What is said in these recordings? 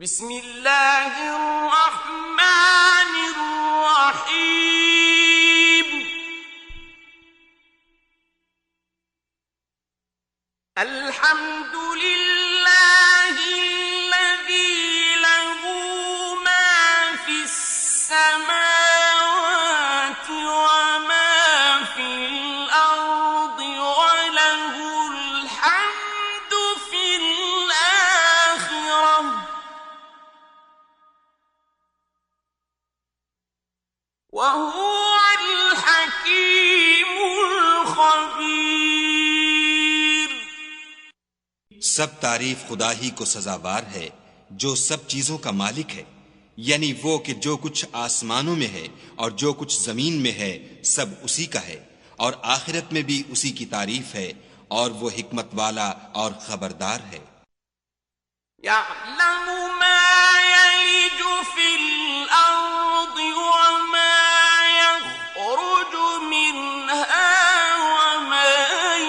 बिस्मिल्लाहिर्रहमानिर्रहीम। अल्हम्दुलिल्लाहिल्लज़ी लहू मा फिस्समावाति व मा फिल अर्दि व लहुल हम्दु फिल आखिरह व हुवल हकीमुल खबीर। सब तारीफ खुदा ही को सजावार है जो सब चीजों का मालिक है, यानी वो कि जो कुछ आसमानों में है और जो कुछ जमीन में है सब उसी का है, और आखिरत में भी उसी की तारीफ है, और वो हिकमत वाला और खबरदार है। यअलमु मा यलिजु फिल अर्दि व मा यखरुजु मिनहा व मा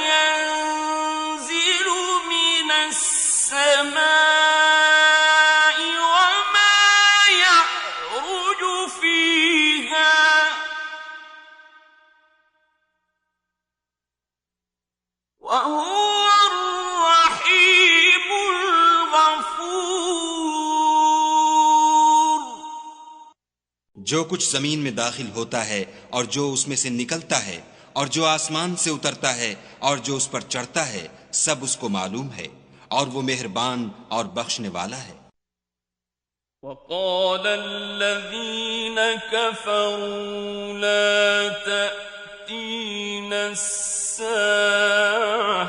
यंजिलु मिनस समाइ व मा यअरुजु फीहा व हुवल रहीमुल गफूर। जो कुछ जमीन में दाखिल होता है और जो उसमें से निकलता है और जो आसमान से उतरता है और जो उस पर चढ़ता है, सब उसको मालूम है, और वो मेहरबान और बख्शने वाला है। وقال الذين كفروا لا تأتينا الساعة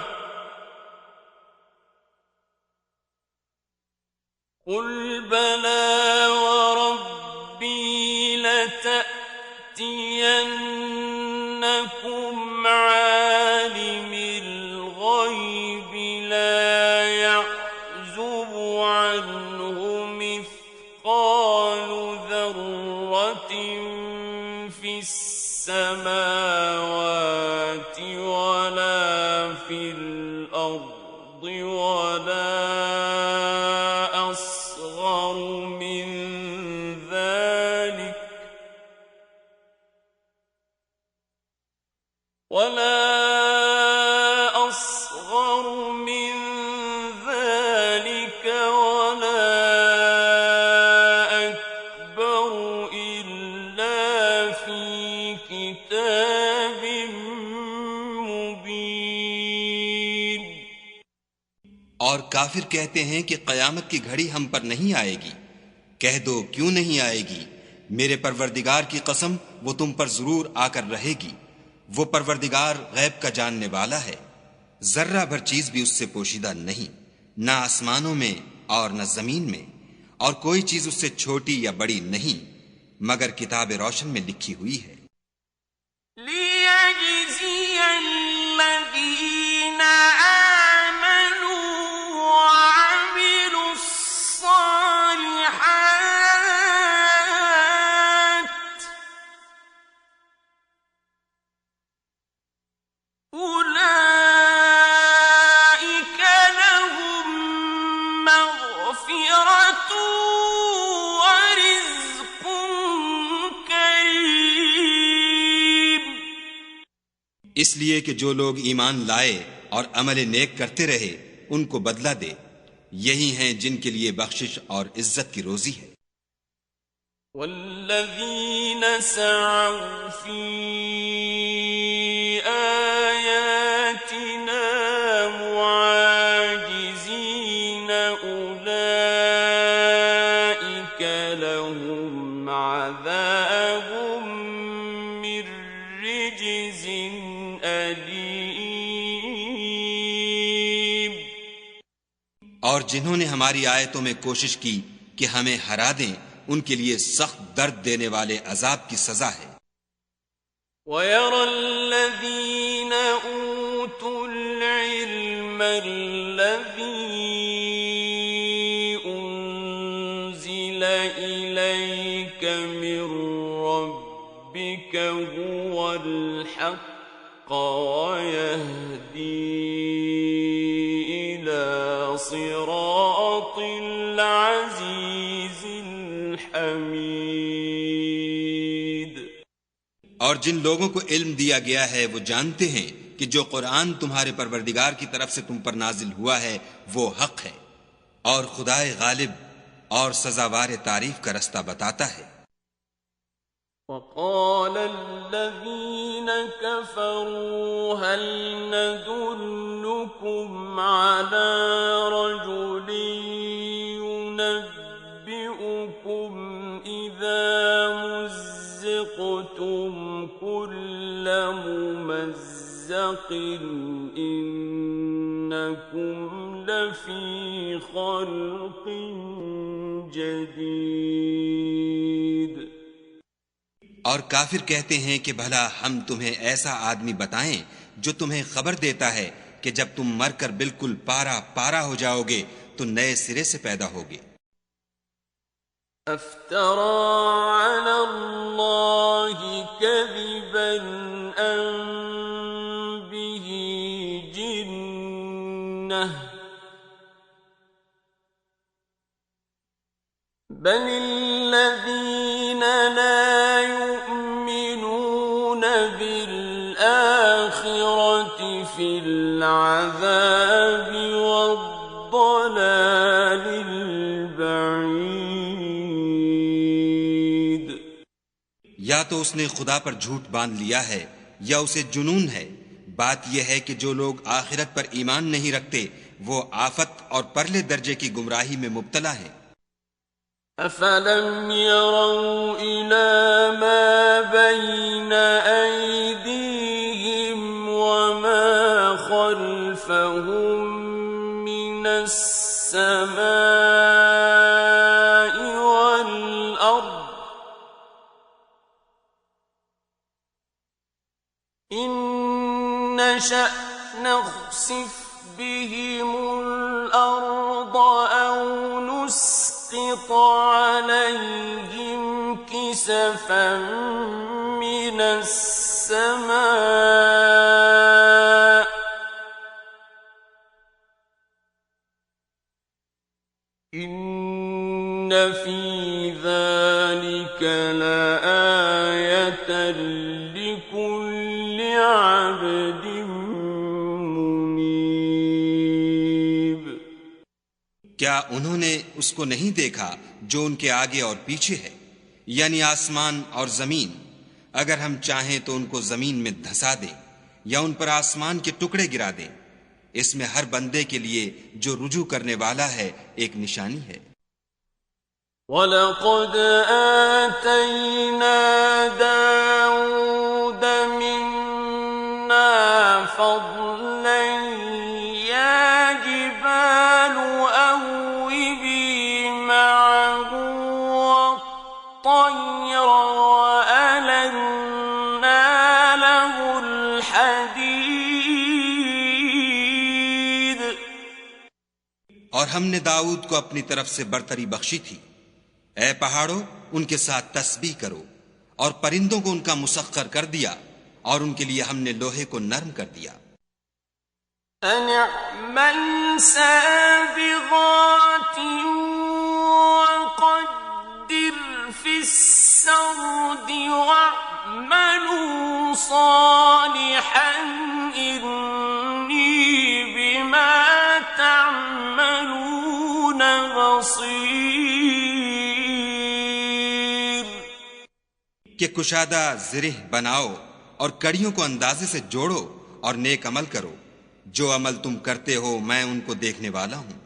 قل بلى وربي لتأتينكم عالم الغيب لا يعزب عنه مثقال ذرة في السماوات ولا في الأرض ولا أصغر من ذلك ولا أكبر إلا في كتاب मुबीन। और काफिर कहते हैं कि कयामत की घड़ी हम पर नहीं आएगी। कह दो, क्यों नहीं आएगी? मेरे परवरदिगार की कसम, वो तुम पर जरूर आकर रहेगी। वो परवरदिगार गैब का जानने वाला है। जर्रा भर चीज भी उससे पोशीदा नहीं, न आसमानों में और न जमीन में, और कोई चीज उससे छोटी या बड़ी नहीं, मगर किताब रोशन में लिखी हुई है। ليجزي الذين آمنوا وعملوا الصالحات أولئك لهم مغفرة ورزق كريم। इसलिए कि जो लोग ईमान लाए और अमल नेक करते रहे, उनको बदला दे। यही हैं जिनके लिए बख्शिश और इज्जत की रोजी है। والذين سعوا في آياتنا معاجزين أولئك لهم عذاب من رجز أليم। और जिन्होंने हमारी आयतों में कोशिश की कि हमें हरा दें, उनके लिए सख्त दर्द देने वाले अजाब की सजा है। ويرى الذين أوتوا العلم الذي أنزل إليك من ربك هو الحق ويهدي إلى صراط العزيز حميد. और जिन लोगों को इल्म दिया गया है वो जानते हैं कि जो कुरान तुम्हारे परवरदिगार की तरफ से तुम पर नाजिल हुआ है वो हक है और खुदाए गालिब और सजावार तारीफ का रास्ता बताता है. وقال الذين كفروا هل ندلكم على رجل ينبئكم إذا مزقتم كل ممزق إنكم لفي خلق جديد. और काफिर कहते हैं कि भला हम तुम्हें ऐसा आदमी बताएं जो तुम्हें खबर देता है कि जब तुम मरकर बिल्कुल पारा पारा हो जाओगे तो नए सिरे से पैदा होगे. अफ्तरा अला अल्लाहि कज़िबन अम बिही जिन्नह बलिल्लज़ीना ला युमिनून बिल-आखिरति फिल-अज़ाबि वद्दलालिल बईद. या तो उसने खुदा पर झूठ बांध लिया है या उसे जुनून है. बात यह है कि जो लोग आखिरत पर ईमान नहीं रखते वो आफत और परले दर्जे की गुमराही में मुब्तला हैं. أفلم يروا إلى ما بين أيديهم وما خلفهم من السماء والأرض إن نشأ نخسف بهم الأرض أو نسقط عليهم كسفا من السماء إن في ذلك لآية لكل عبد منيب. क्या उन्होंने उसको नहीं देखा जो उनके आगे और पीछे है, यानी आसमान और जमीन? अगर हम चाहें तो उनको जमीन में धंसा दें या उन पर आसमान के टुकड़े गिरा दें. इसमें हर बंदे के लिए जो रुजू करने वाला है एक निशानी है. वलक़द आतैना दाऊद मिन्ना फ़ज़लन या जिबालु अव्विबी मअहु वत्तय्र वअलन्ना लहुल हदीद. और हमने दाऊद को अपनी तरफ से बरतरी बख्शी थी. ए पहाड़ों, उनके साथ तस्बीह करो. और परिंदों को उनका मुसख्खर कर दिया और उनके लिए हमने लोहे को नरम कर दिया. अनिअमल साबिगातिन वक़द्दिर फिस्सर्दि वअमलू सालिहन इन्नी बिमा तअमलून बसीर. कि कुशादा ज़िरह बनाओ और कड़ियों को अंदाजे से जोड़ो और नेक अमल करो. जो अमल तुम करते हो मैं उनको देखने वाला हूं.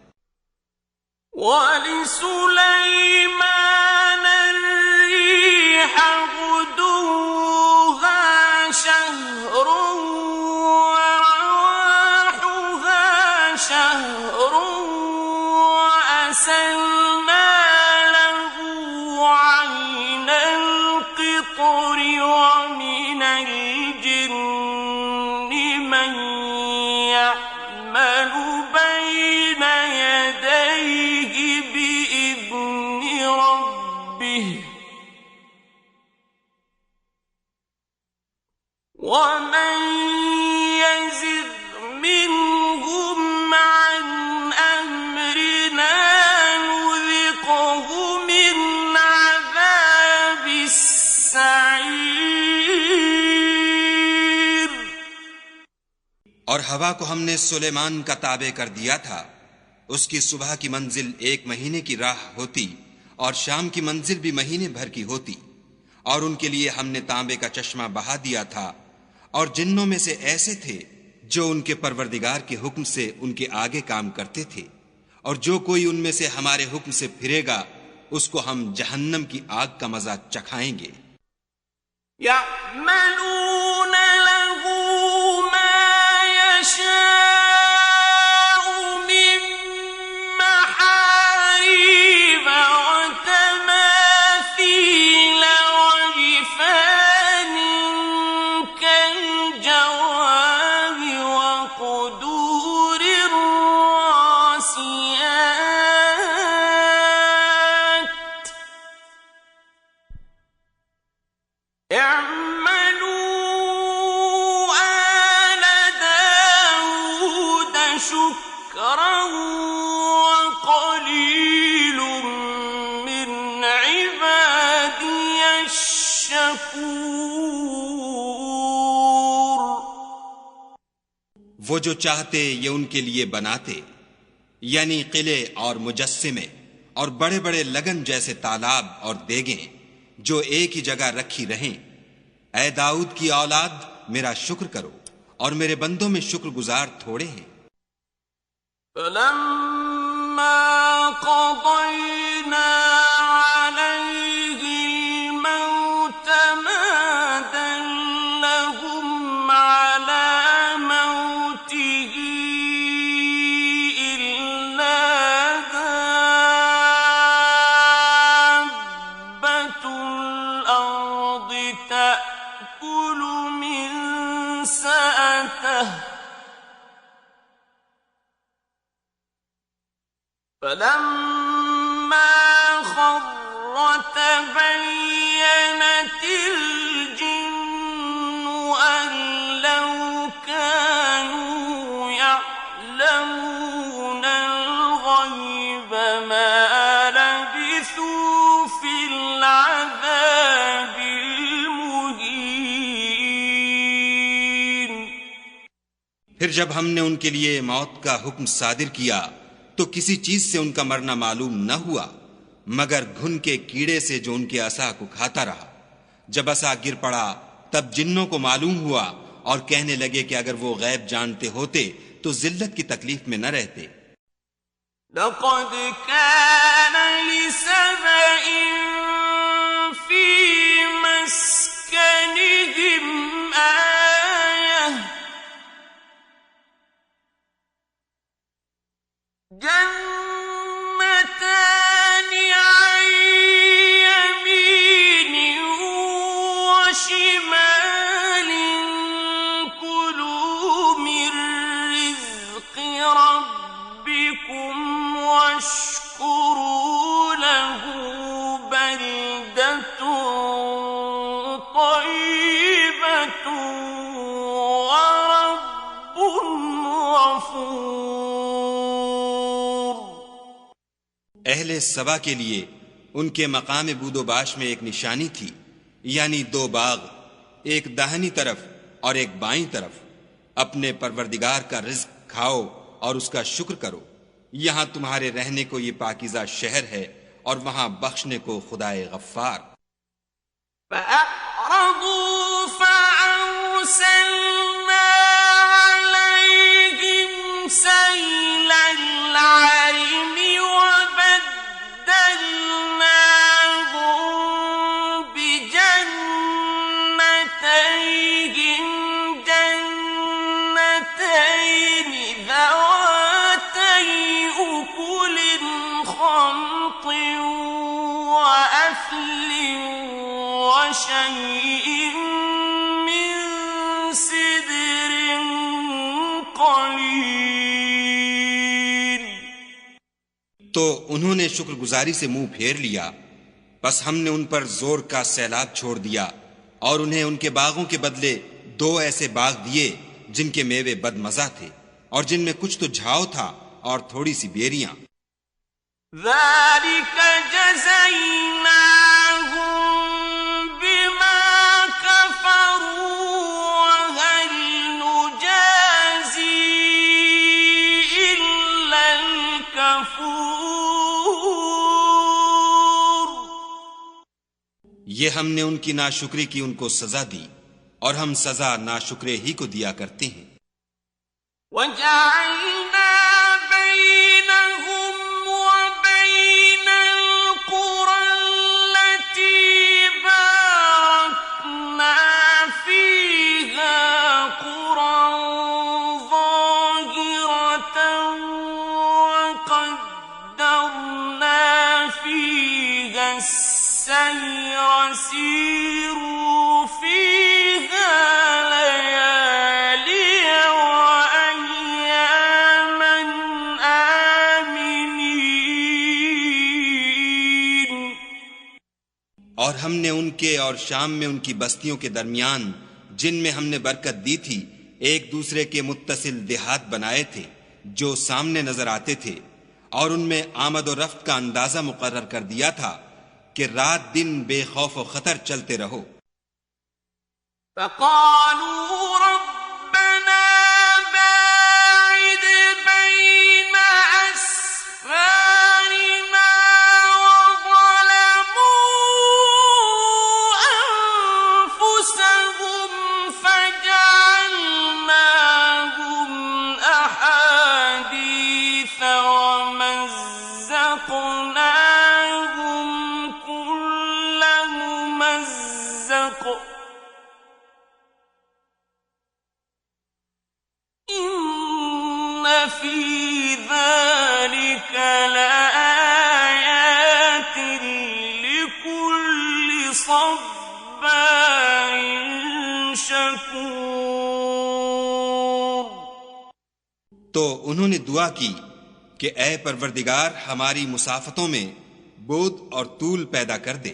वलिसुलैमान अर्रीह गुदुव्वुहा शहरुन वरवाहुहा शहरुन वअसलना लहुዐैनल क़ित्रि वमिनल जिन्नि मन यअमलु बैन यदैहि बिइज़्नि हवा को हमने सुलेमान का ताबे कर दिया था। उसकी सुबह की मंजिल 1 महीने की राह होती और शाम की मंजिल भी महीने भर की होती। और उनके लिए हमने तांबे का चश्मा बहा दिया था। और जिन्नों में से ऐसे थे जो उनके परवरदिगार के हुक्म से उनके आगे काम करते थे, और जो कोई उनमें से हमारे हुक्म से फिरेगा उसको हम जहन्नम की आग का मजा चखाएंगे। يعملون له ما يشاء من محاريب وتماثيل وجفان كالجواب وقدور الراسيات اعملوا آل داود شكرا وقليل من عبادي الشكور। वो जो चाहते ये उनके लिए बनाते, यानी किले और मुजस्सिमे और बड़े बड़े लगन जैसे तालाब और देगें जो एक ही जगह रखी रहें। ऐ दाऊद की औलाद, मेरा शुक्र करो, और मेरे बंदों में शुक्रगुजार थोड़े हैं। فلما قضينا عليه الموت ما دلهم على موته إلا دابة الأرض تأكل من سأته فلما خر تبينت الجن أن لو كانوا يعلمون الغيب ما لبثوا في العذاب المهين। फिर जब हमने उनके लिए मौत का हुक्म सादिर किया तो किसी चीज से उनका मरना मालूम न हुआ मगर घुन के कीड़े से जो उनके असा को खाता रहा। जब असा गिर पड़ा तब जिन्नों को मालूम हुआ और कहने लगे कि अगर वो गैब जानते होते तो जिल्लत की तकलीफ में न रहते। لقد كان لسبإ في مسكنهم آية جنتان عن يمين وشمال كلوا من رزق ربكم واشكروا له بلدة طيبة ورب غفور। अहले सबा के लिए उनके मकाम बूदोबाश में एक निशानी थी, यानी 2 बाग, एक दाहिनी तरफ और एक बाईं तरफ। अपने परवरदिगार का रिज्क खाओ और उसका शुक्र करो। यहां तुम्हारे रहने को ये पाकीज़ा शहर है और वहां बख्शने को खुदाए गफ्फार। فأعرضوا فأرسلنا عليهم سيل العرم وبدلناهم بجنتيهم جنتين ذواتي أكل خمط وأثل وشيء من سدر قليل। तो उन्होंने शुक्रगुजारी से मुंह फेर लिया, बस हमने उन पर जोर का सैलाब छोड़ दिया और उन्हें उनके बागों के बदले 2 ऐसे बाग दिए जिनके मेवे बदमजा थे और जिनमें कुछ तो झाव था और थोड़ी सी बेरियां। ذلك جزيناهم بما كفروا وهل نجازي ये हमने उनकी नाशुक्री की उनको सजा दी और हम सजा नाशुक्रे ही को दिया करते हैं। وَجَعَلْنَا بَيْنَهُمْ وَبَيْنَ الْقُرَى الَّتِي بَارَكْنَا فِيهَا قُرًى ظَاهِرَةً وَقَدَّرْنَا فِيهَا السَّيْرَ سِيرُوا فِيهَا لَيَالِيَ وَأَيَّامًا آمِنِينَ। और हमने उनके और शाम में उनकी बस्तियों के दरमियान जिनमें हमने बरकत दी थी एक दूसरे के मुत्तसिल देहात बनाए थे जो सामने नजर आते थे, और उनमें आमद और रफ्त का अंदाजा मुकर्रर कर दिया था कि रात दिन बेखौफ व खतर चलते रहो। فقالوا ربنا باعد بين أسفارنا وظلموا أنفسهم فجعلناهم أحاديث ومزقناهم كل ممزق إن في ذلك لآيات لكل صبار شكور। तो उन्होंने दुआ की कि ऐ परवरदिगार हमारी मुसाफतों में बोझ और तूल पैदा कर दे,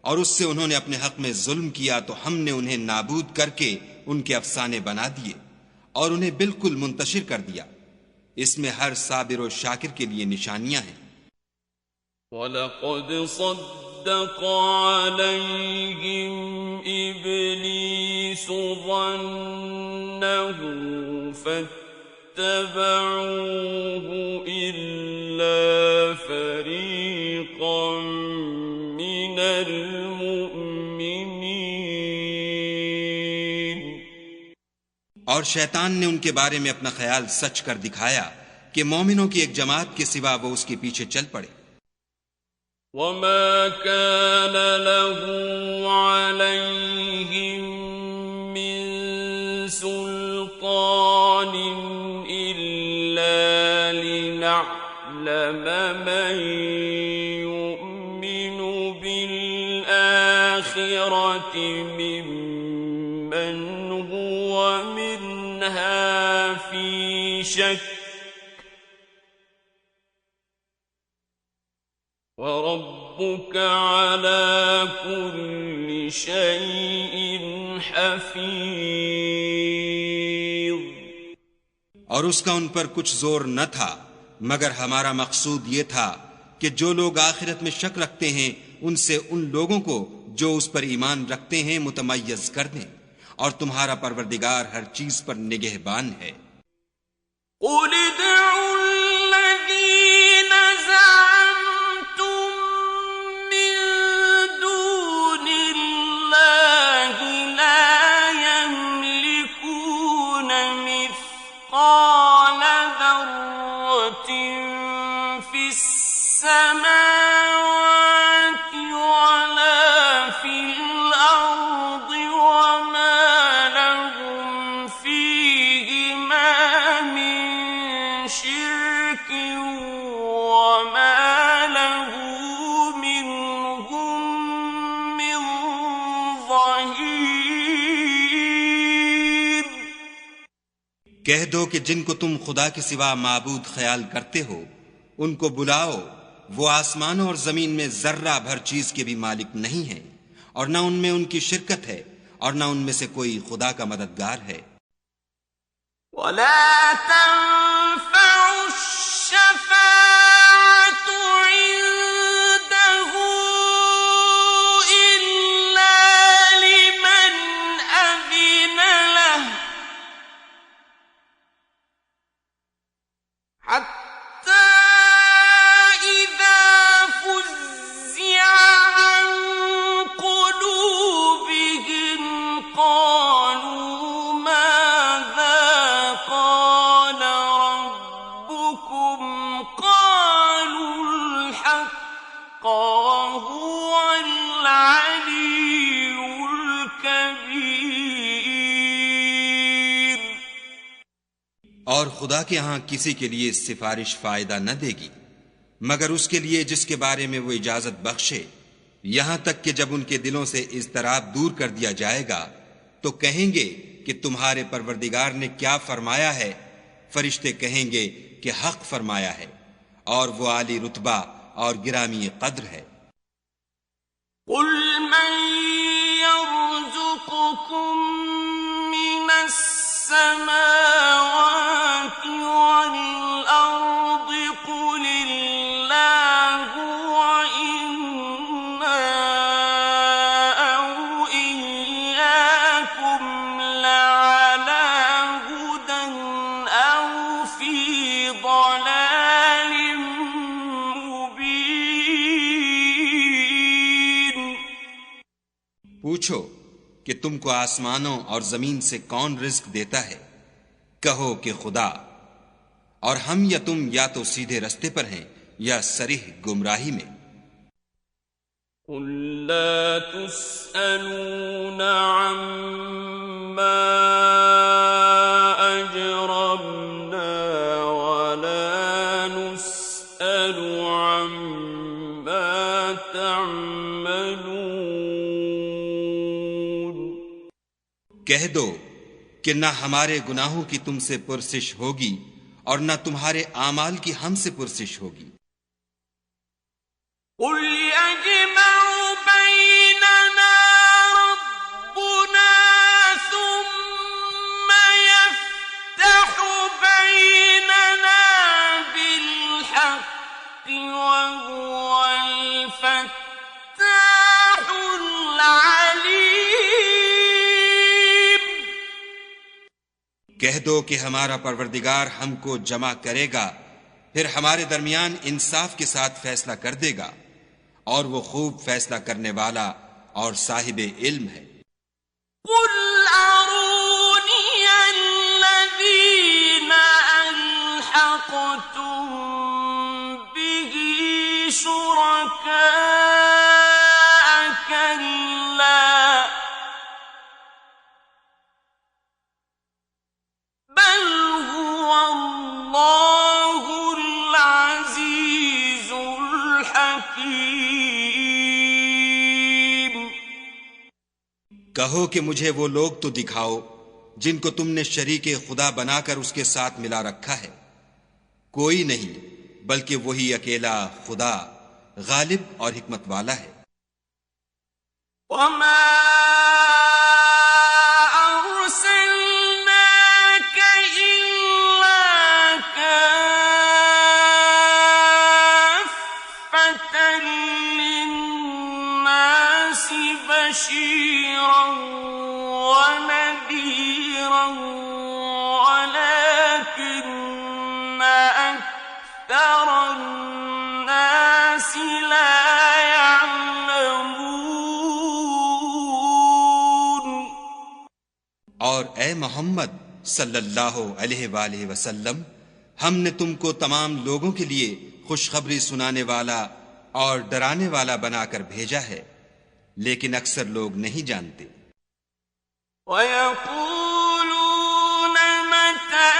और उससे उन्होंने अपने हक में जुल्म किया तो हमने उन्हें नाबूद करके उनके अफसाने बना दिए और उन्हें बिल्कुल मुंतशिर कर दिया। इसमें हर साबिर और शाकिर के लिए निशानियां हैं। وَلَقَدْ صَدَّقَ عَلَيْهِمْ إِبْلِيسُ ظَنَّهُ فَاتَّبَعُوهُ إِلَّا فَرِيقًا مِّنَ الْمُؤْمِنِينَ। और शैतान ने उनके बारे में अपना ख्याल सच कर दिखाया कि मोमिनों की एक जमात के सिवा वो उसके पीछे चल पड़े। وَمَا كَانَ لَهُ عَلَيْهِم مِّن سُلْطَانٍ إِلَّا لِنَعْلَمَ مَن يُؤْمِنُ بِالْآخِرَةِ مِمَّنْ هُوَ مِنْهَا فِي شَكٍّ وَرَبُّكَ عَلَى كُلِّ شَيْءٍ حَفِيظٌ। और उसका उन पर कुछ जोर न था, मगर हमारा मकसूद ये था कि जो लोग आखिरत में शक रखते हैं उनसे उन लोगों को जो उस पर ईमान रखते हैं मुतमय्यज कर दें, और तुम्हारा परवरदिगार हर चीज पर निगहबान है। قُلِ ادْعُوا الَّذِينَ زَعَمْتُم مِّن دُونِ اللَّهِ لَا يَمْلِكُونَ مِثْقَالَ ذَرَّةٍ فِي السَّمَاوَاتِ وَلَا فِي الْأَرْضِ وَمَا لَهُمْ فِيهِمَا مِن شِرْكٍ وَمَا لَهُ مِنْهُم مِّن ظَهِيرٍ। कह दो कि जिनको तुम खुदा के सिवा माबूद ख्याल करते हो उनको बुलाओ, वो आसमानों और जमीन में जर्रा भर चीज के भी मालिक नहीं है, और न उनमें उनकी शिरकत है और न उनमें से कोई खुदा का मददगार है। وَلَا تَنفَعُ الشَّفَاعَةُ عِندَهُ إِلَّا لِمَنْ أَذِنَ لَهُ حَتَّى إِذَا فُزِّعَ عَن وهو العلي الكبير. और खुदा के यहाँ किसी के लिए सिफारिश फायदा न देगी मगर उसके लिए जिसके बारे में वो इजाजत बख्शे, यहां तक कि जब उनके दिलों से इज़्तिराब दूर कर दिया जाएगा तो कहेंगे कि तुम्हारे परवरदिगार ने क्या फरमाया है। फरिश्ते कहेंगे कि हक फरमाया है और वो आली रुतबा और गिरामी कद्र है। कुल मन यर्ज़ुकुकुम मिनस समावाति वल अर्दि कुलिल्लाहु व इन्ना औ इय्याकुम लअला हुदन औ फी ضलालिम मुबीन. पूछो कि तुमको आसमानों और जमीन से कौन रिज्क देता है। कहो कि खुदा, और हम या तुम या तो सीधे रास्ते पर हैं या सरीह गुमराही में। कुल ला तुस्अलूना अम्मा अजरमना वला नुस्अलु अम्मा तअमलून. कह दो कि न हमारे गुनाहों की तुमसे पुरसिश होगी और न तुम्हारे आमाल की हमसे पुरसिश होगी। कुल यजमउ बैनना रब्बुना सुम्मा यफ्तहु बैनना बिल हक्कि व हुवल फत्ताहुल अलीम. कह दो कि हमारा परवरदिगार हमको जमा करेगा, फिर हमारे दरमियान इंसाफ के साथ फैसला कर देगा और वो खूब फैसला करने वाला और साहिबे इल्म है। कुल अरूनी अल्लज़ीना अल्हक़्तुम बिही शुरका कल्ला बल हुवा अल्लाहुल अज़ीज़ुल हकीम. कहो कि मुझे वो लोग तो दिखाओ जिनको तुमने शरीके खुदा बनाकर उसके साथ मिला रखा है। कोई नहीं बल्कि वही अकेला खुदा गालिब और हिकमत वाला है। वमा अर्सलनाक इल्ला काफ़्फतन लिन्नासि बशीरन व नज़ीरन वलाकिन्ना अक्सरन नासि ला यअलमून. और ए मोहम्मद सल्लल्लाहु अलैहि वसल्लम, हमने तुमको तमाम लोगों के लिए खुशखबरी सुनाने वाला और डराने वाला बनाकर भेजा है, लेकिन अक्सर लोग नहीं जानते। वयक़ूलून मता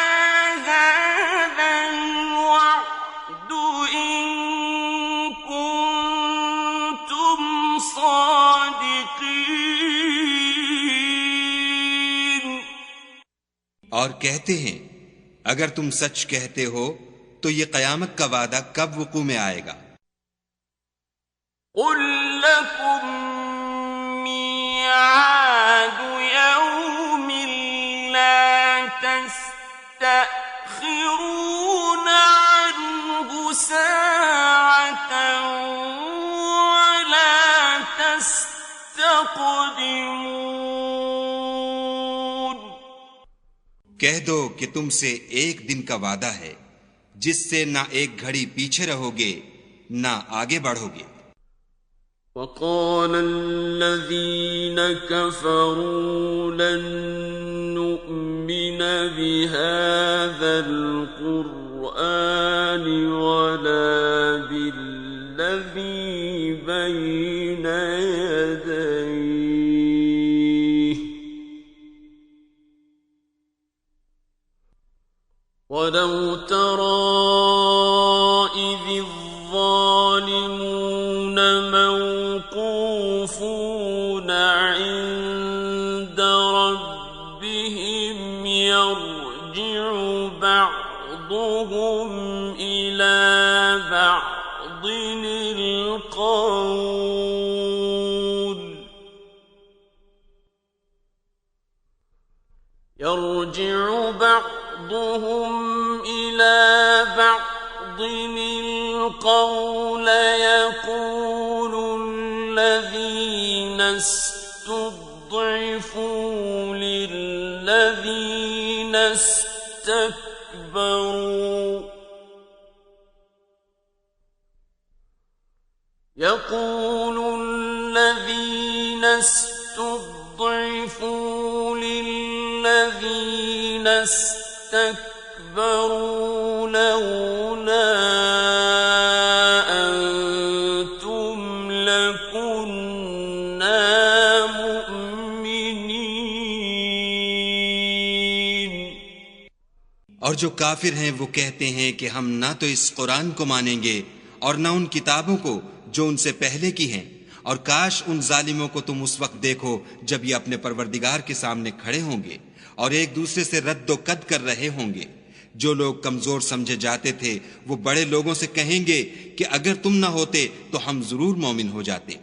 हाज़ल वअदु इन कुन्तुम सादिक़ीन. और कहते हैं अगर तुम सच कहते हो तो ये कयामत का वादा कब वुकू में आएगा। कुल लकुम मिआदु यौमिन ला तस्तअखिरून अन्हु साअतन वला तस्तक़दिमून. कह दो कि तुमसे एक दिन का वादा है जिससे ना एक घड़ी पीछे रहोगे ना आगे बढ़ोगे। وقال الذين كفروا لن نؤمن بهذا القرآن ولا بالذي بين يديه ولو ترى إذ الظالمون موقوفون عند ربهم يرجع بعضهم إلى بعض القول يقول الذين استضعفوا للذين استكبروا يقول الذين استضعفوا للذين استكبروا لولا أنتم لكنا مؤمنين। और जो काफिर हैं वो कहते हैं कि हम ना तो इस कुरान को मानेंगे और न उन किताबों को जो उनसे पहले की हैं, और काश उन जालिमों को तुम उस वक्त देखो जब ये अपने परवरदिगार के सामने खड़े होंगे और एक दूसरे से रद्दो-कद कर रहे होंगे। जो लोग कमजोर समझे जाते थे वो बड़े लोगों से कहेंगे कि अगर तुम न होते तो हम जरूर मोमिन हो जाते।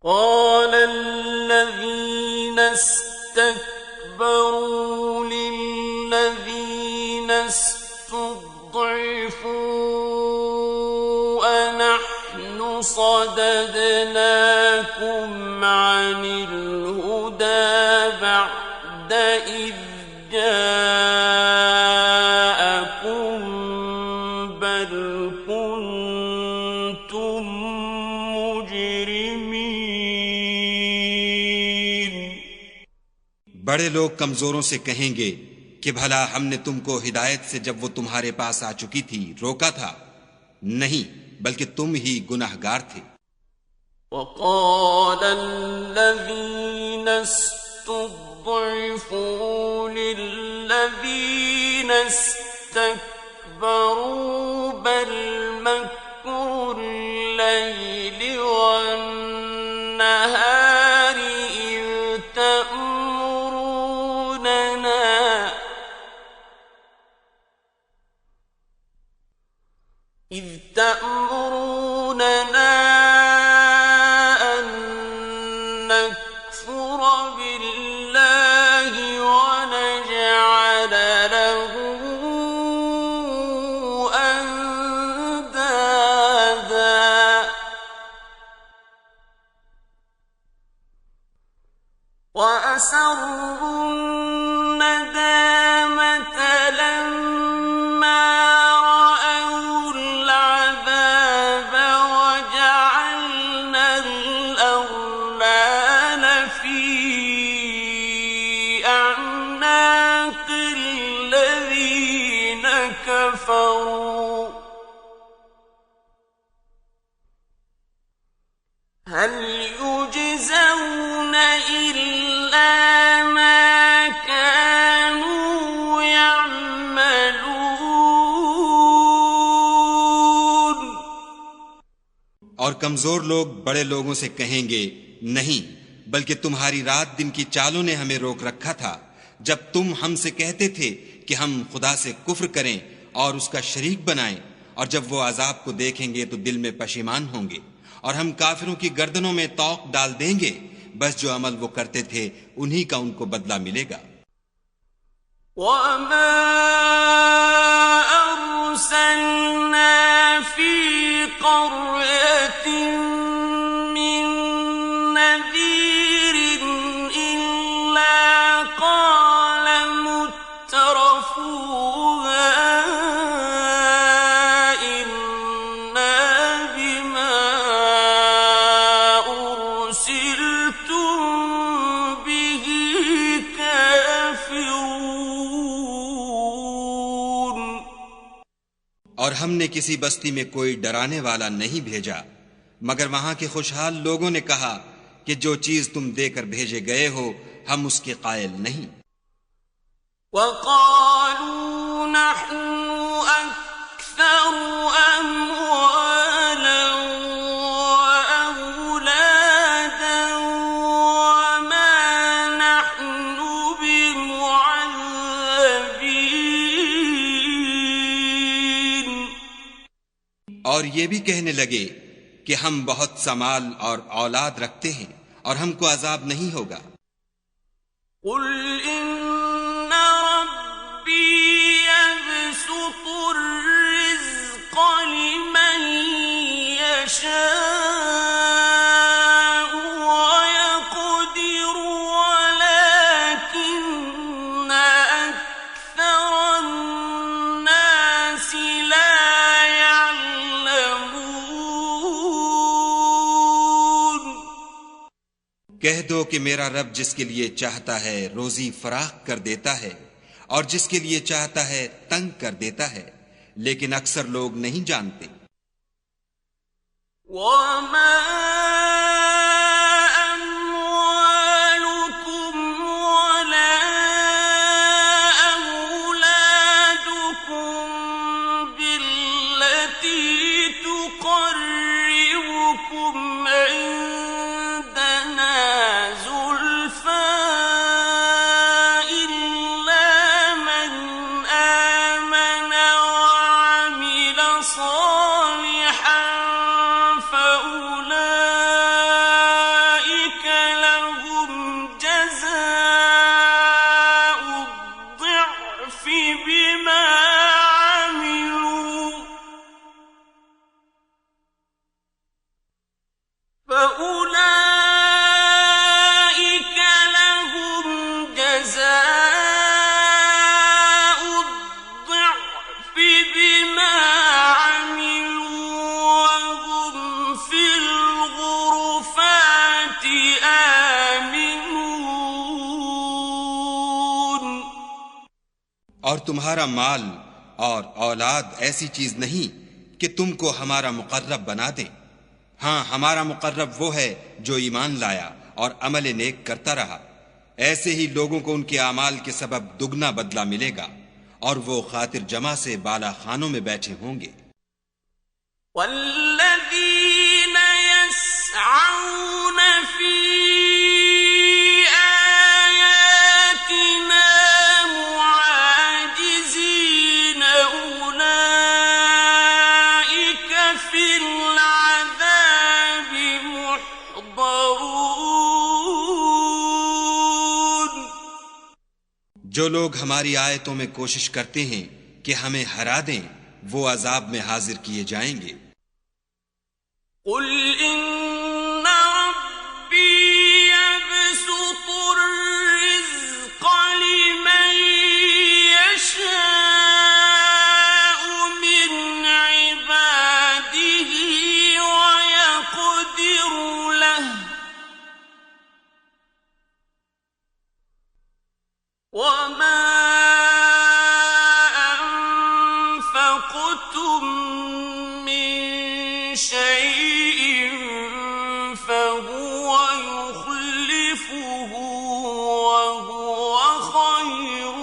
قال الذين استكبروا للذين استضعفوا أنحن صددناكم عن الهدى بعد إذ جاءكم بل كنتم مجرمين। बड़े लोग कमजोरों से कहेंगे कि भला हमने तुमको हिदायत से जब वो तुम्हारे पास आ चुकी थी रोका था? नहीं, बल्कि तुम ही गुनाहगार थे। وقال الذين استضعفوا للذين استكبروا بل مكر الليل والنهار إذ تأمروننا أن نكفر بالله ونجعل له أندادا وأسروا الندامة لما رأوا العذاب وجعلنا الأغلال في أعناق الذين كفروا هل يجزون إلا ما كانوا يعملون। और कमजोर लोग बड़े लोगों से कहेंगे नहीं, बल्कि तुम्हारी रात दिन की चालों ने हमें रोक रखा था जब तुम हमसे कहते थे कि हम खुदा से कुफ्र करें और उसका शरीक बनाएं, और जब वो अजाब को देखेंगे तो दिल में पशेमान होंगे और हम काफिरों की गर्दनों में तौक डाल देंगे। बस जो अमल वो करते थे उन्हीं का उनको बदला मिलेगा। وما أرسلنا في قرية من نذير إلا قال مترفوها إنا بما أرسلتم به كافرون। और हमने किसी बस्ती में कोई डराने वाला नहीं भेजा मगर वहां के खुशहाल लोगों ने कहा कि जो चीज तुम देकर भेजे गए हो हम उसके कायल नहीं। وقالوا نحن أكثر أموالا وأولادا وما نحن بمعذبين। और ये भी कहने लगे कि हम बहुत सा माल और औलाद रखते हैं और हमको अजाब नहीं होगा। قل إن ربي يبسط الرزق لمن يشاء ويقدر ولكن أكثر الناس لا يعلمون। कह दो कि मेरा रब जिसके लिए चाहता है रोजी फराख कर देता है और जिसके लिए चाहता है तंग कर देता है, लेकिन अक्सर लोग नहीं जानते। وما أموالكم ولا أولادكم بالتي تقربكم عندنا زلفى إلا من آمن وعمل صالحا فأولئك لهم جزاء الضعف بما عملوا فأولئك لهم جزاء الضعف بما عملوا وهم في الغرفات آمنون। और तुम्हारा माल और औलाद ऐसी चीज नहीं कि तुमको हमारा मुकर्रब बना दे। हाँ, हमारा मुकर्रब वो है जो ईमान लाया और अमल नेक करता रहा। ऐसे ही लोगों को उनके अमाल के सबब दुगना बदला मिलेगा और वो खातिर जमा से बाला खानों में बैठे होंगे। والذين يسعون في آياتنا معاجزين أولئك في العذاب محضرون। जो लोग हमारी आयतों में कोशिश करते हैं कि हमें हरा दें, वो अजाब में हाजिर किए जाएंगे। قل إن ربي يبسط الرزق لمن يشاء من عباده ويقدر له وما أنفقتم من شيء فهو يخلفه وهو خير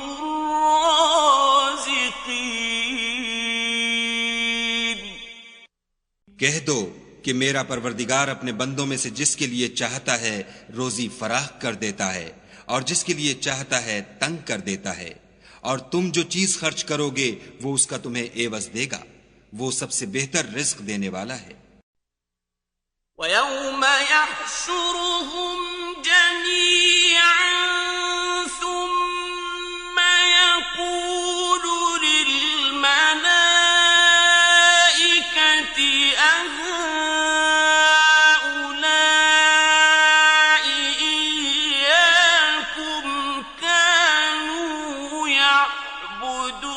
الرازقين। कह दो कि मेरा परवरदिगार अपने बंदों में से जिसके लिए चाहता है रोजी फराख कर देता है और जिसके लिए चाहता है तंग कर देता है, और तुम जो चीज खर्च करोगे वो उसका तुम्हें एवज देगा। वो सबसे बेहतर रिस्क देने वाला है। ويوم يحشرهم جميعا ثم يقول للملائكة أهؤلاء إياكم كانوا يعبدون।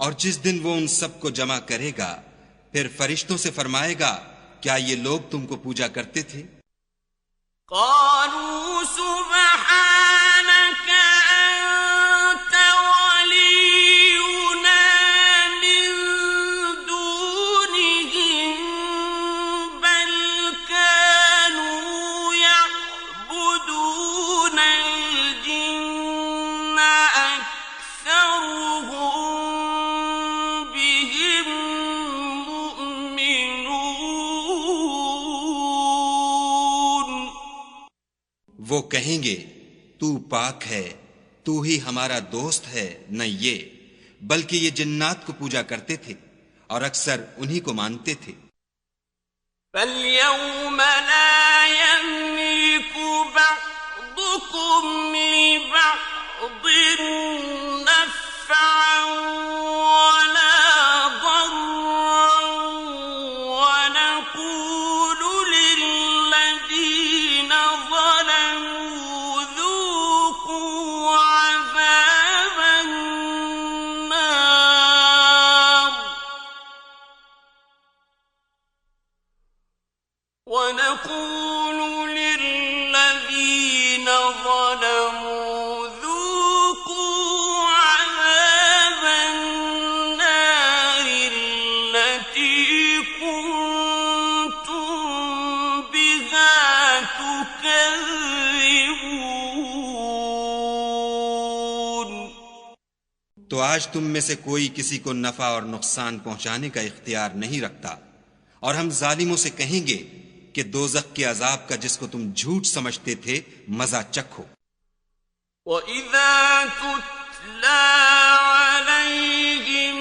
और जिस दिन वो उन सबको जमा करेगा, फिर फरिश्तों से फरमाएगा, क्या ये लोग तुमको पूजा करते थे? قالوا سبحانك أنت ولينا من वो कहेंगे, तू पाक है, तू ही हमारा दोस्त है, न ये, बल्कि ये जिन्नात को पूजा करते थे और अक्सर उन्हीं को मानते थे। فَالْيَوْمَ لَا يَمْلِكُ بَعْضُكُمْ لِبَعْضٍ نَفْعًا وَلَا ضَرًّا وَنَقُولُ لِلَّذِينَ ظَلَمُوا ذُوقُوا عَذَابَ النَّارِ ونقول للذين ظلموا ذوقوا عذاب النار التي كنتم بها تكذبون। तो आज तुम में से कोई किसी को नफा और नुकसान पहुंचाने का इख्तियार नहीं रखता, और हम जालिमों से कहेंगे कि दोज़ख के अजाब का जिसको तुम झूठ समझते थे मजा चखो। وَإِذَا تُتْلَى عَلَيْهِمْ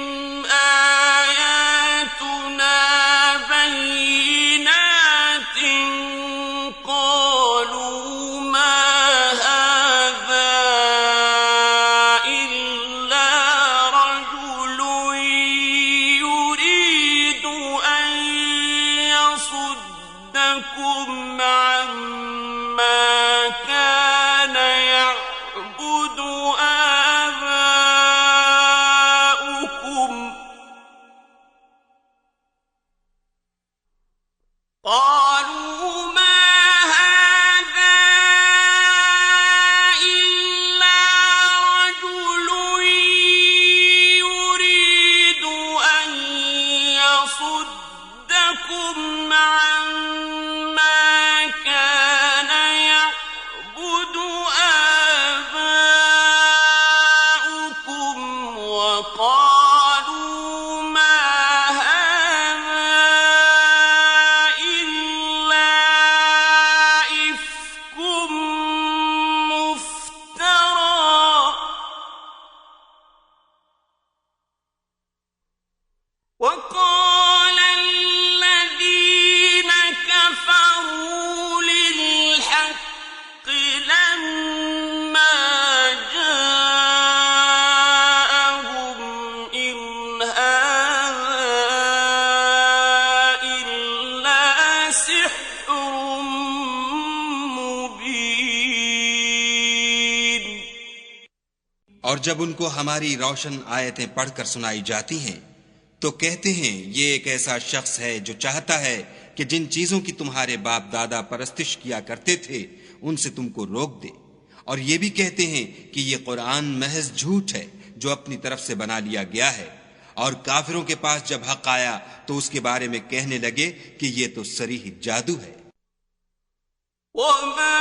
آيَاتُنَا بَيِّنَاتٍ قَالُوا مَا هَذَا إِلَّا رَجُلٌ يُرِيدُ أَن يَصُدَّكُمْ عَمَّا كَانَ يَعْبُدُ آبَاؤُكُمْ قَالُوا مَا هَذَا إِلَّا رَجُلٌ يُرِيدُ أَن يَصُدَّكُمْ عَمَّا كَانَ يَعْبُدُ آبَاؤُكُمْ وَقَالُوا مَا هَذَا إِلَّا إِفْكٌ مُفْتَرًى وَقَالَ الَّذِينَ كَفَرُوا لِلْحَقِّ لَمَّا جَاءَهُمْ إِنْ هَذَا إِلَّا سِحْرٌ مُبِينٌ। और जब उनको हमारी रोशन आयतें पढ़कर सुनाई जाती हैं तो कहते हैं, ये एक ऐसा शख्स है जो चाहता है कि जिन चीजों की तुम्हारे बाप दादा परस्तिश किया करते थे उनसे तुमको रोक दे, और ये भी कहते हैं कि ये कुरान महज झूठ है जो अपनी तरफ से बना लिया गया है। और काफिरों के पास जब हक आया तो उसके बारे में कहने लगे कि ये तो सरीह जादू है। وَمَا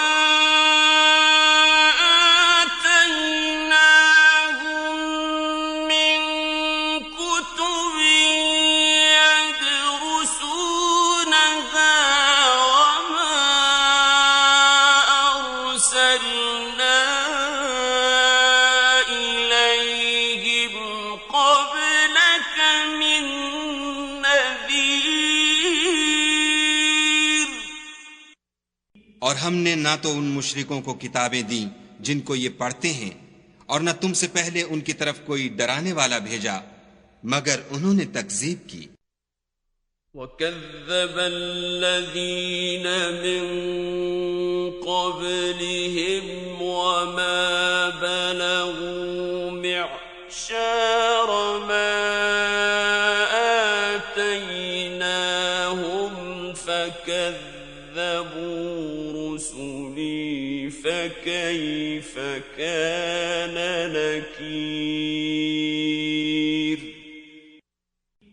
آتَيْنَاهُم مِّن كُتُبٍ يَدْرُسُونَهَا وَمَا أَرْسَلْنَا إِلَيْهِمْ قَبْلَكَ مِن نَّذِيرٍ। और हमने ना तो उन मुशरिकों को किताबें दी जिनको ये पढ़ते हैं, और न तुमसे पहले उनकी तरफ कोई डराने वाला भेजा, मगर उन्होंने तकजीब की। وَكَذَّبَ الَّذِينَ مِن قَبْلِهِمْ وَمَا بَلَغُوا مِعْشَارَ مَا آتَيْنَاهُمْ فَكَذَّبُوا رُسُلِي فَكَيْفَ كَانَ نَكِيرِ।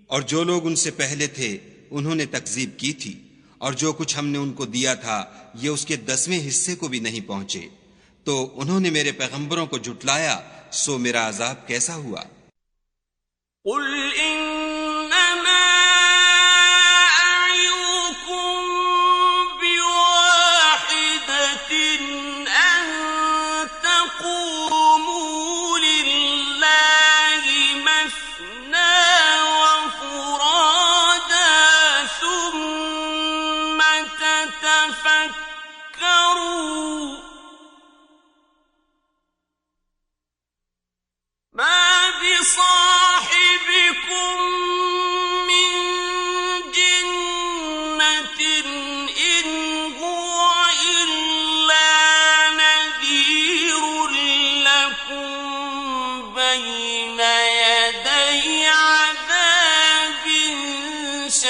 और जो लोग उनसे पहले थे उन्होंने तकजीब की थी, और जो कुछ हमने उनको दिया था ये उसके 10वें हिस्से को भी नहीं पहुंचे, तो उन्होंने मेरे पैगंबरों को झुटलाया, सो मेरा अजाब कैसा हुआ। قُلْ إِنَّمَا أَعِظُكُم بِوَاحِدَةٍ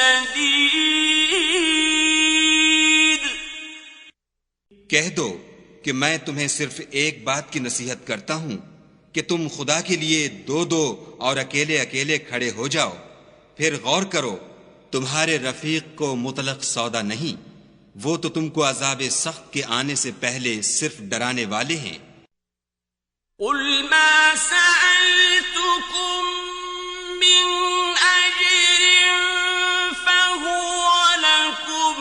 شديد कह दो कि मैं तुम्हें सिर्फ एक बात की नसीहत करता हूं कि तुम खुदा के लिए दो दो और अकेले अकेले खड़े हो जाओ। फिर गौर करो, तुम्हारे रफीक को मुतलक सौदा नहीं, वो तो तुमको अजाब सख्त के आने से पहले सिर्फ डराने वाले हैं। قل ما سألتكم من أجر فهو لكم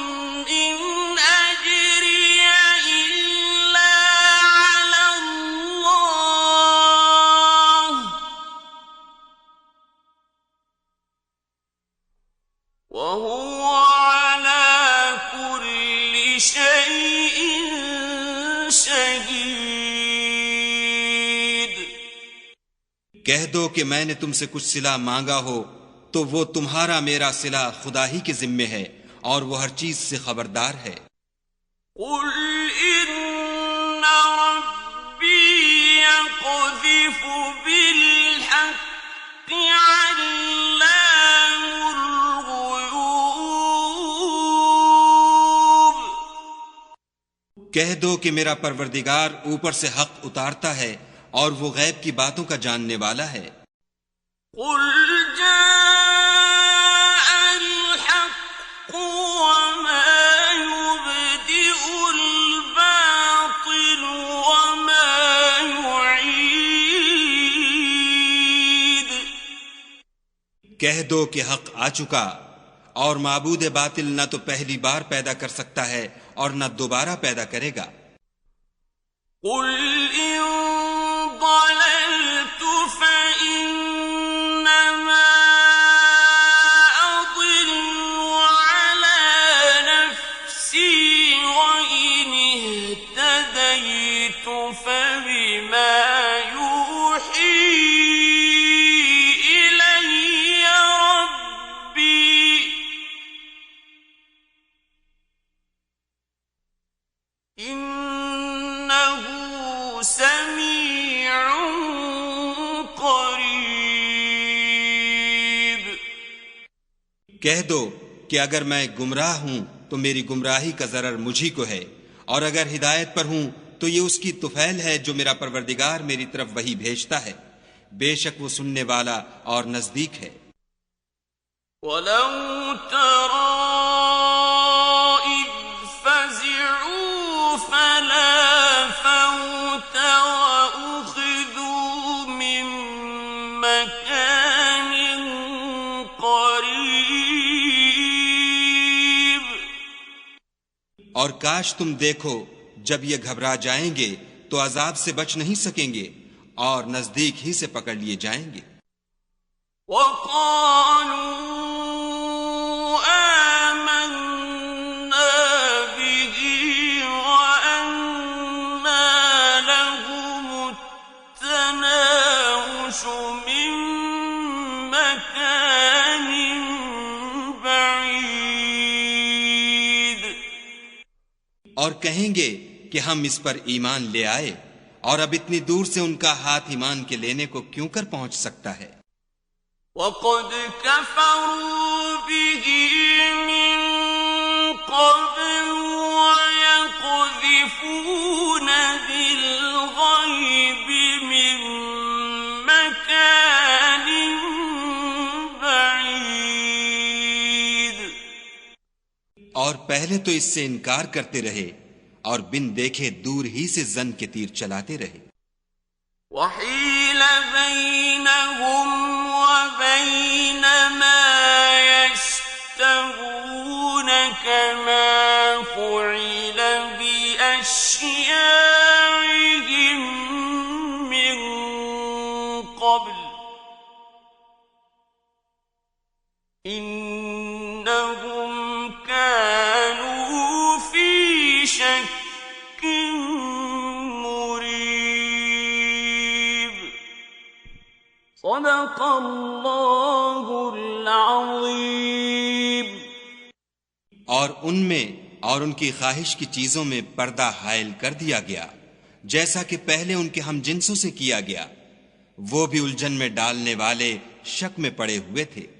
إن أجري إلا على الله وهو على كل شيء شهيد कह दो कि मैंने तुमसे कुछ सिला मांगा हो तो वो तुम्हारा मेरा सिला खुदा ही के जिम्मे है और वो हर चीज से खबरदार है। قل إن ربي يقذف بالحق علام الغيوب कह दो कि मेरा परवरदिगार ऊपर से हक उतारता है और वो गैब की बातों का जानने वाला है। قل جاء الحق وما يبدئ الباطل وما يعيد कह दो कि हक आ चुका और माबूद बातिल न तो पहली बार पैदा कर सकता है और न दोबारा पैदा करेगा। قل إن ضللت فإنما أضل على نفسي وإن اهتديت فبما يوحي إلي ربي إنه سميع قريب कह दो कि अगर मैं गुमराह हूं तो मेरी गुमराही का जरर मुझी को है और अगर हिदायत पर हूं तो ये उसकी तुफैल है जो मेरा परवरदिगार मेरी तरफ वही भेजता है। बेशक वो सुनने वाला और नजदीक है। ولو ترى إذ فزعوا فلا فوت وأخذوا من مكان قريب और काश तुम देखो जब ये घबरा जाएंगे तो अजाब से बच नहीं सकेंगे और नजदीक ही से पकड़ लिए जाएंगे। وقالوا آمنا به وأنى لهم التناوش من مكان بعيد और कहेंगे कि हम इस पर ईमान ले आए और अब इतनी दूर से उनका हाथ ईमान के लेने को क्यों कर पहुंच सकता है। وقد كفروا به من قبل ويقذفون بالغيب من مكان بعيد और पहले तो इससे इनकार करते रहे और बिन देखे दूर ही से जन के तीर चलाते रहे। وحيل بينهم وبين ما يشتهون كما فعل بأشياعهم من قبل إنهم كانوا في شك مريب صدق الله العظيم और उनमें और उनकी ख्वाहिश की चीजों में पर्दा हायल कर दिया गया जैसा कि पहले उनके हम जिन्सों से किया गया। वो भी उलझन में डालने वाले शक में पड़े हुए थे।